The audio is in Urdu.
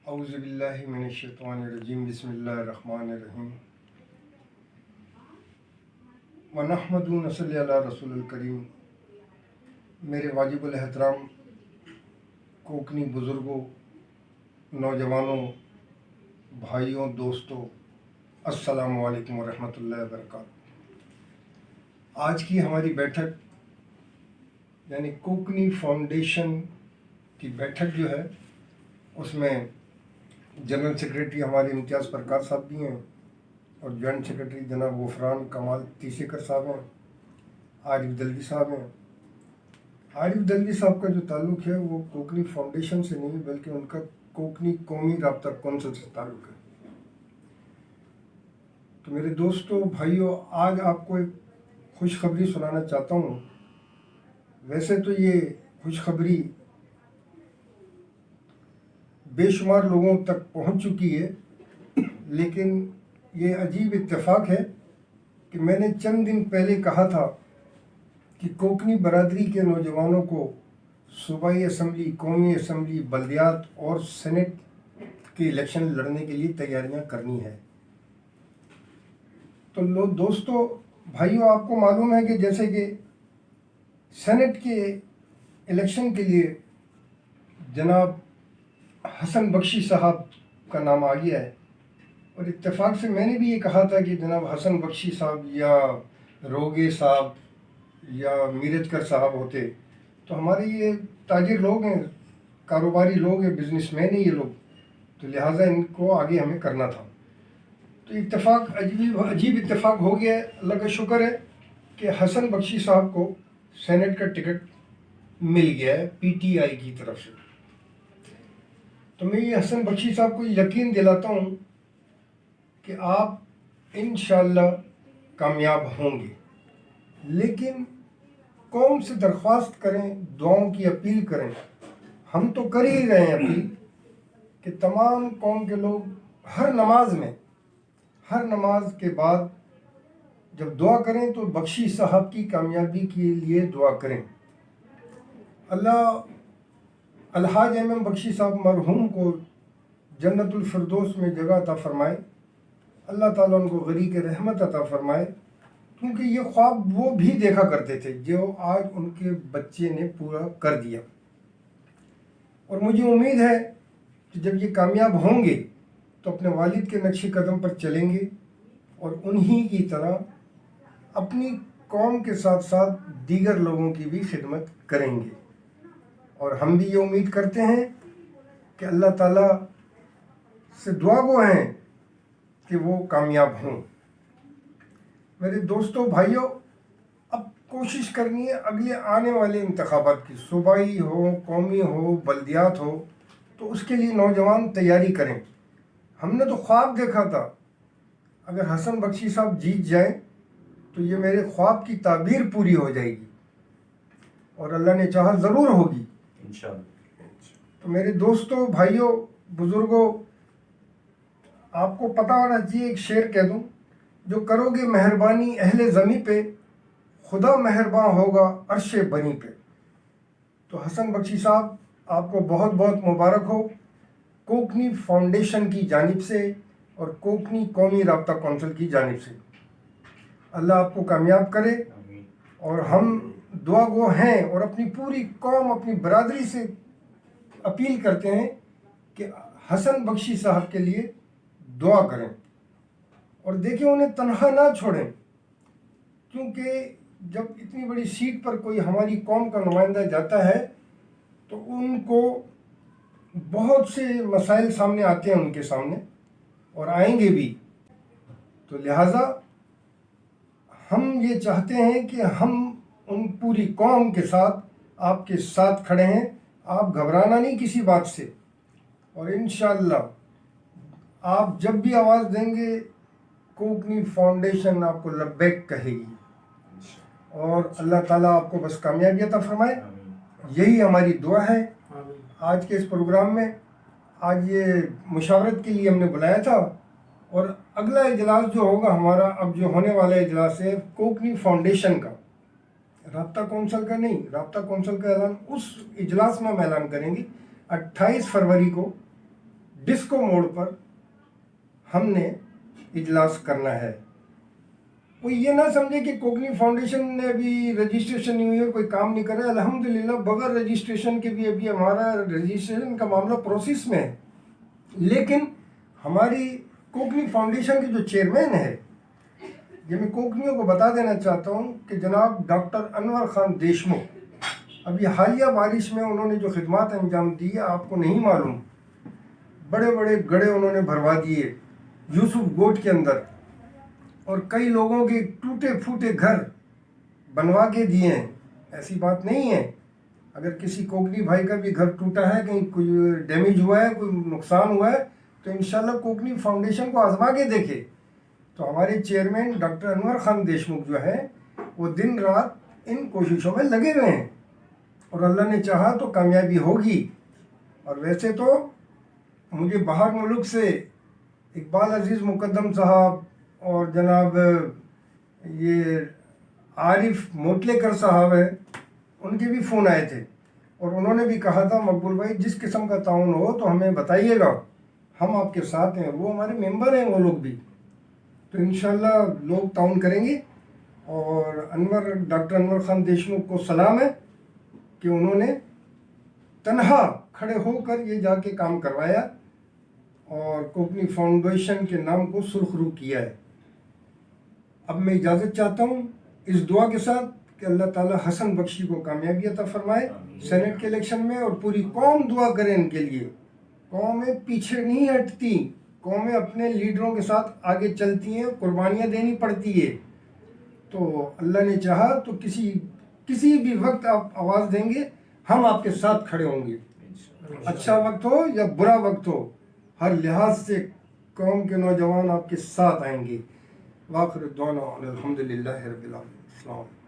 اعوذ باللہ من الشیطان الرجیم بسم اللہ الرحمن الرحیم ونحمد نصلی علی رسول الکریم۔ میرے واجب الاحترام کوکنی بزرگوں، نوجوانوں، بھائیوں، دوستوں، السلام علیکم ورحمۃ اللہ وبرکاتہ۔ آج کی ہماری بیٹھک یعنی کوکنی فاؤنڈیشن کی بیٹھک جو ہے اس میں جنرل سیکریٹری ہمارے امتیاز پرکاش صاحب بھی ہیں اور جوائنٹ سیکریٹری جناب غفران کمال تیسیکر صاحب ہیں، عارف دلوی صاحب ہیں۔ عارف دلوی صاحب کا جو تعلق ہے وہ کوکنی فاؤنڈیشن سے نہیں بلکہ ان کا کوکنی قومی رابطہ کونسل سے تعلق ہے۔ تو میرے دوستوں، بھائیوں، آج آپ کو ایک خوشخبری سنانا چاہتا ہوں۔ ویسے تو یہ خوشخبری بے شمار لوگوں تک پہنچ چکی ہے، لیکن یہ عجیب اتفاق ہے کہ میں نے چند دن پہلے کہا تھا کہ کوکنی برادری کے نوجوانوں کو صوبائی اسمبلی، قومی اسمبلی، بلدیات اور سینٹ کے الیکشن لڑنے کے لیے تیاریاں کرنی ہے۔ تو دوستو، بھائیوں، آپ کو معلوم ہے کہ جیسے کہ سینٹ کے الیکشن کے لیے جناب حسن بخشی صاحب کا نام آ گیا ہے، اور اتفاق سے میں نے بھی یہ کہا تھا کہ جناب حسن بخشی صاحب یا روگے صاحب یا میرجکر صاحب ہوتے تو ہمارے یہ تاجر لوگ ہیں، کاروباری لوگ ہیں، بزنس مین ہیں یہ لوگ، تو لہٰذا ان کو آگے ہمیں کرنا تھا۔ تو اتفاق عجیب اتفاق ہو گیا ہے۔ اللہ کا شکر ہے کہ حسن بخشی صاحب کو سینٹ کا ٹکٹ مل گیا ہے پی ٹی آئی کی طرف سے۔ تو میں یہ حسن بخشی صاحب کو یقین دلاتا ہوں کہ آپ انشاءاللہ کامیاب ہوں گے، لیکن قوم سے درخواست کریں، دعاؤں کی اپیل کریں۔ ہم تو کر ہی رہے ہیں اپیل کہ تمام قوم کے لوگ ہر نماز کے بعد جب دعا کریں تو بخشی صاحب کی کامیابی کے لیے دعا کریں۔ اللہ الحاج ایم بخشی صاحب مرحوم کو جنت الفردوس میں جگہ عطا فرمائے، اللہ تعالیٰ ان کو غریق رحمت عطا فرمائے، کیونکہ یہ خواب وہ بھی دیکھا کرتے تھے جو آج ان کے بچے نے پورا کر دیا۔ اور مجھے امید ہے کہ جب یہ کامیاب ہوں گے تو اپنے والد کے نقش قدم پر چلیں گے اور انہی کی طرح اپنی قوم کے ساتھ ساتھ دیگر لوگوں کی بھی خدمت کریں گے، اور ہم بھی یہ امید کرتے ہیں کہ اللہ تعالیٰ سے دعا گو ہیں کہ وہ کامیاب ہوں۔ میرے دوستوں، بھائیوں، اب کوشش کرنی ہے اگلے آنے والے انتخابات کی، صوبائی ہو، قومی ہو، بلدیات ہو، تو اس کے لیے نوجوان تیاری کریں۔ ہم نے تو خواب دیکھا تھا اگر حسن بخشی صاحب جیت جائیں تو یہ میرے خواب کی تعبیر پوری ہو جائے گی، اور اللہ نے چاہا ضرور ہوگی انشاءاللہ۔ تو میرے دوستوں، بھائیوں، بزرگوں، آپ کو پتہ ہونا چاہیے، ایک شعر کہہ دوں: جو کرو گے مہربانی اہل زمیں پہ، خدا مہرباں ہوگا عرش بنی پہ۔ تو حسن بخشی صاحب، آپ کو بہت بہت مبارک ہو کوکنی فاؤنڈیشن کی جانب سے اور کوکنی قومی رابطہ کونسل کی جانب سے۔ اللہ آپ کو کامیاب کرے، اور ہم دعا گو ہیں اور اپنی پوری قوم، اپنی برادری سے اپیل کرتے ہیں کہ حسن بخشی صاحب کے لیے دعا کریں، اور دیکھیں انہیں تنہا نہ چھوڑیں، کیونکہ جب اتنی بڑی سیٹ پر کوئی ہماری قوم کا نمائندہ جاتا ہے تو ان کو بہت سے مسائل سامنے آتے ہیں، ان کے سامنے، اور آئیں گے بھی۔ تو لہٰذا ہم یہ چاہتے ہیں کہ ہم ان پوری قوم کے ساتھ آپ کے ساتھ کھڑے ہیں۔ آپ گھبرانا نہیں کسی بات سے، اور انشاءاللہ آپ جب بھی آواز دیں گے کوکنی فاؤنڈیشن آپ کو لبیک کہے گی، اور اللہ تعالیٰ آپ کو بس کامیابی عطا فرمائے، یہی ہماری دعا ہے۔ آج کے اس پروگرام میں آج یہ مشاورت کے لیے ہم نے بلایا تھا، اور اگلا اجلاس جو ہوگا ہمارا، اب جو ہونے والا اجلاس ہے کوکنی فاؤنڈیشن کا، رابطہ کونسل کا نہیں، رابطہ کونسل کا اعلان اس اجلاس میں ہم اعلان کریں گے 28 فروری کو ڈسکو موڑ پر ہم نے اجلاس کرنا ہے. کوئی یہ نہ سمجھے کہ کوکنی فاؤنڈیشن نے ابھی رجسٹریشن نہیں ہوئی اور کوئی کام نہیں کر رہا ہے. الحمدللہ بغیر رجسٹریشن کے بھی ابھی ہمارا رجسٹریشن کا معاملہ پروسیس میں ہے. لیکن ہماری کوکنی فاؤنڈیشن کے جو چیئرمین ہے، یہ میں کوکنیوں کو بتا دینا چاہتا ہوں کہ جناب ڈاکٹر انور خان دیشمکھ، ابھی حالیہ بارش میں انہوں نے جو خدمات انجام دی ہے آپ کو نہیں معلوم. بڑے بڑے گڑھے انہوں نے بھروا دیے یوسف گوٹ کے اندر، اور کئی لوگوں کے ٹوٹے پھوٹے گھر بنوا کے دیے ہیں. ایسی بات نہیں ہے. اگر کسی کوکنی بھائی کا بھی گھر ٹوٹا ہے، کہیں کوئی ڈیمیج ہوا ہے، کوئی نقصان ہوا ہے، تو انشاءاللہ کوکنی فاؤنڈیشن کو آزما کے دیکھے. تو ہمارے چیئرمین ڈاکٹر انور خان دیشمکھ جو ہے وہ دن رات ان کوششوں میں لگے ہوئے ہیں، اور اللہ نے چاہا تو کامیابی ہوگی. اور ویسے تو مجھے باہر ملک سے اقبال عزیز مقدم صاحب اور جناب یہ عارف موتلیکر صاحب ہیں، ان کے بھی فون آئے تھے، اور انہوں نے بھی کہا تھا مقبول بھائی جس قسم کا تعاون ہو تو ہمیں بتائیے گا، ہم آپ کے ساتھ ہیں. وہ ہمارے ممبر ہیں وہ لوگ بھی. تو انشاءاللہ لوگ تعاون کریں گے. اور ڈاکٹر انور خان دیشمکھ کو سلام ہے کہ انہوں نے تنہا کھڑے ہو کر یہ جا کے کام کروایا اور کوکنی فاؤنڈیشن کے نام کو سرخرو کیا ہے. اب میں اجازت چاہتا ہوں اس دعا کے ساتھ کہ اللہ تعالیٰ حسن بخشی کو کامیابی عطا فرمائے سینٹ کے الیکشن میں، اور پوری قوم دعا کرے ان کے لیے. قومیں پیچھے نہیں ہٹتی، قومیں اپنے لیڈروں کے ساتھ آگے چلتی ہیں، قربانیاں دینی پڑتی ہے. تو اللہ نے چاہا تو کسی بھی وقت آپ آواز دیں گے، ہم آپ کے ساتھ کھڑے ہوں گے. اچھا وقت ہو یا برا وقت ہو، ہر لحاظ سے قوم کے نوجوان آپ کے ساتھ آئیں گے. واخر دعوانا الحمدللہ رب العالمین. السلام علیکم.